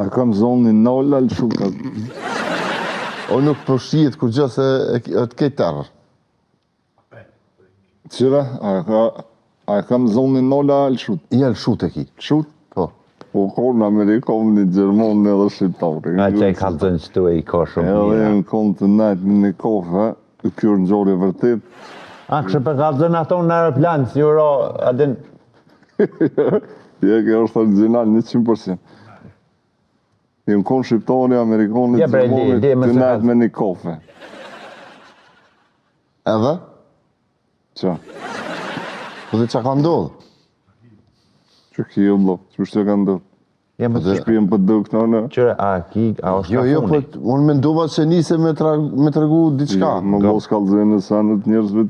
A kam zonin nolla lë shumë. O nuk përshijet kur gjë se të kej terror. Qëra, a kam zonin nolla lë shumë. Ja lë shut e ki. Shut? Po. Po konë Amerikanë, një Gjermonë edhe Shqiptari. A që e ka zënë që tu e i ka shumë Edhe mira. në konë të najtë në një kofe, kjo në gjori vërtet. A kështë për ka zënë ato në aeroplan, si uro, adin... Je, kjo është original 100%. Në konë Shqiptari, Amerikanë, Gjermonë, të najtë me një kofe. Edhe? Qa? Po dhe qa ka ndodhë? Që kjo blo, që shtë ka ndodhë? Dhe shpijen për duk të në? Qërë, a është ka Jo, funi? po unë mendova që nise me tregu diçka. Më mos kallëzën në sanët njerëzve.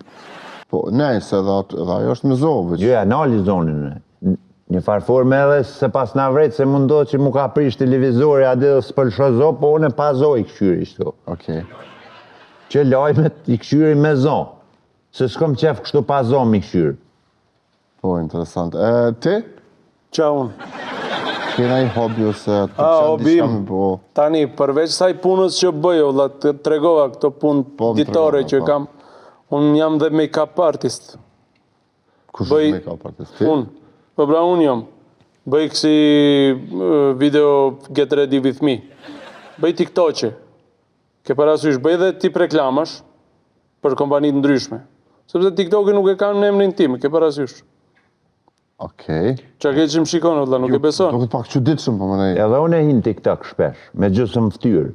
Po, nej, se edhe ajo është me zovë. Jo, analizonin. Një farforme edhe se pas na vrejtë se mundohet që mu ka prish televizori adhe dhe s'pëlsho zo, po unë e pa zo i këshyri shto. Okej. Që lajmet i këshyri me zo. Se s'kom qef kështu pa zo mi këshyri. Po, interesant. Ti? Qa unë? Kena i hobi ose të A, qenë hobim. diçka me po... Tani, përveç saj punës që bëjo, dhe të tregova këto punë Po, më ditore tregova, që po. kam, unë jam dhe make-up artist. Kush Bëj- është make-up artist? Ti? Unë, po pra unë jam. Bëj kësi video Get Ready With Me. Bëj TikTok-e. Ke parasysh, bëj dhe tip reklamash për kompanit ndryshme. Sepse TikTok-e nuk e kanë në emrin tim, ke parasysh. Okej. Qa ke që më shikonë, dhe nuk e beson. Do këtë pak çuditshëm po më nej. Edhe unë e hin TikTok shpesh, me gjysmë ftyrë.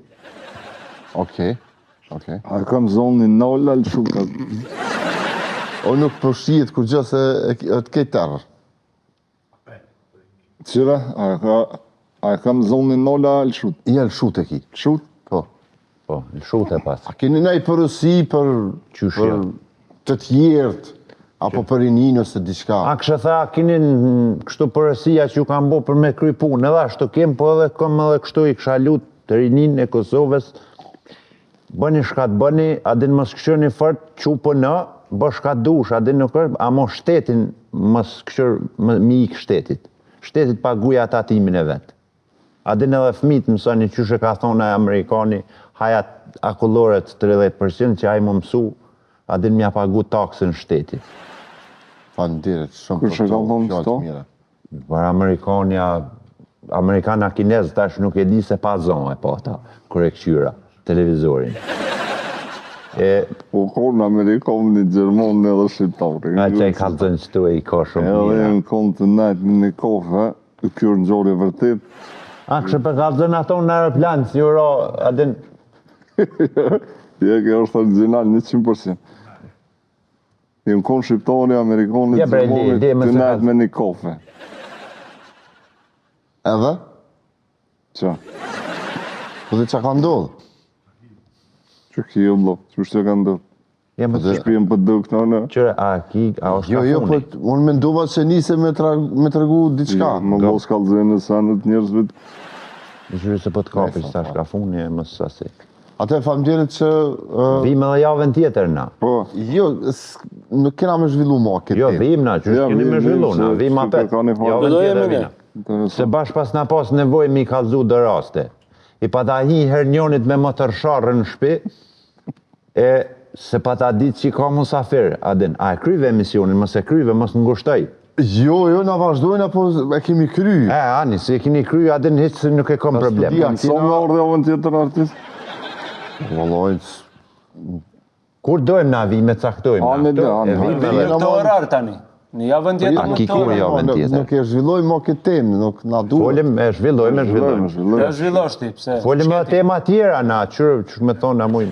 Okej. A kam zonin nolla lë shumë. O nuk përshijet kur gjë se të kej terror. Qëra, a kam zonin nolla lë shumë. Ja lë shut e ki. Shut? Po. Po, në shute pas. A keni nej përësi për Qysh për jo? të tjertë, apo për rinin ose diçka? A kështë tha, kini kështu përësia që ju kam bo për me kry punë, edhe ashtu kem, po edhe kom edhe kështu i kësha lut të rinin e Kosovës, bëni shkat bëni, adin mos këshërni fort, qupë në, bë shkat dush, adin nuk është, a mo shtetin mos këshër, mi ik shtetit. Shtetit paguja ata timin e vetë. Adin edhe fmit mësoni qyshe ka thonë e Amerikani, haja akulloret 30% që a i më mësu, adin mja pagu taksën shtetit. Faleminderit shumë Kur që ka thonë fjalë këto? të mira. Për Amerikana kinez tash nuk e di se pa zonë e po ata, kër e këshyra, televizorin. Po konë Amerikanë, një Gjermonë edhe Shqiptari. A që e ka zënë që tu e i ka shumë Edhe mira. në konë të najtë në një kofe, kjo në gjori vërtet. A kështë për ka zënë ato në aeroplan, si uro, adin... Je, kjo është original 100%. Në konë Shqiptari, Amerikanë, Ja, bre, Gjermonë, le, më të se najtë ka- me një kofe. Edhe? Qa? Po dhe qa ka ndodhë? Që kjo blo, që shtë ka ndodhë? Ja, më të Shpijen për duk të në? qërë, a është ka Jo, po funi? unë mendova që nise me tregu diçka. Më mos kallëzën në sanët njerëzve. Shërë se po të kapi që ta shka funi e më sasi. Atë faleminderit që... Vim edhe javën tjetër na. Po, Jo, nuk kena me zhvillu ma këtë Jo, temë. vim na, që Ja, keni me vim, zhvillu na, se vim s'u apet. kërkoni fare. Javën Do tjetër jemi ne. vina. Se interesant. bash pas na pas nevoj mi kalzu dë raste. I pa ta hi hernjonit me motorsharrë në shpi, e se pa ta ditë që i ka musafir, adin, a e kryve emisionin, mos e kryve, mos në ngushtoj. Jo, na vazhdojnë, apo e kemi kry. Ani, si e kini kry, adin, hiç se nuk e kom problem. studia. Sa më ardhe javën tjetër artist? Vallaj, Kur dojmë na vime, caktojmë. Ani na. dhe, Këto, ani. e vime Ani. edhe. Në këtë orar tani. Në javën tjetër A në ki këtë kur orar. javën tjetër? nuk e zhvilloj ma këtë temë, nuk na duhet. Folim, e zhvillojmë. Ja zhvillosh ti, pse? Folim edhe tema tjera na, që me thonë na mujnë.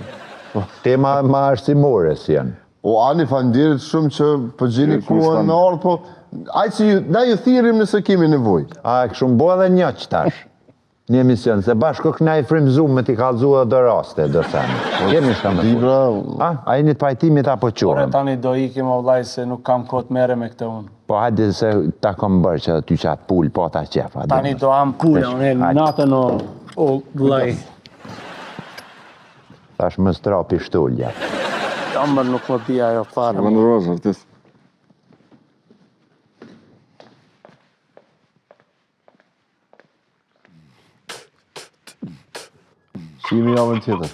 Tema ma arsimore si janë. O, Ani, faleminderit shumë që po gjeni Mirë, kuën kustan. në orë, po... Ajë që na ju thirim nëse kemi nevoj. A e kështu më bo edhe një që tash, një emision, se bashkë këna i frimzu me t'i kalzu edhe do raste, do sani. Kemi shka me Libra, A i një të pajtimit apo Ore qohëm? tani do ikim o vllaj se nuk kam kohë të mere me këtë unë. Po hajde se ta kom bërë që ty qatë pull, po ta qefa. Tani do am pula, unë Hajde. natën o vllaj. Tash më strapi shtulja. Jamër nuk më bia ajo fare. Më në rozë artist. Shihemi javën tjetër.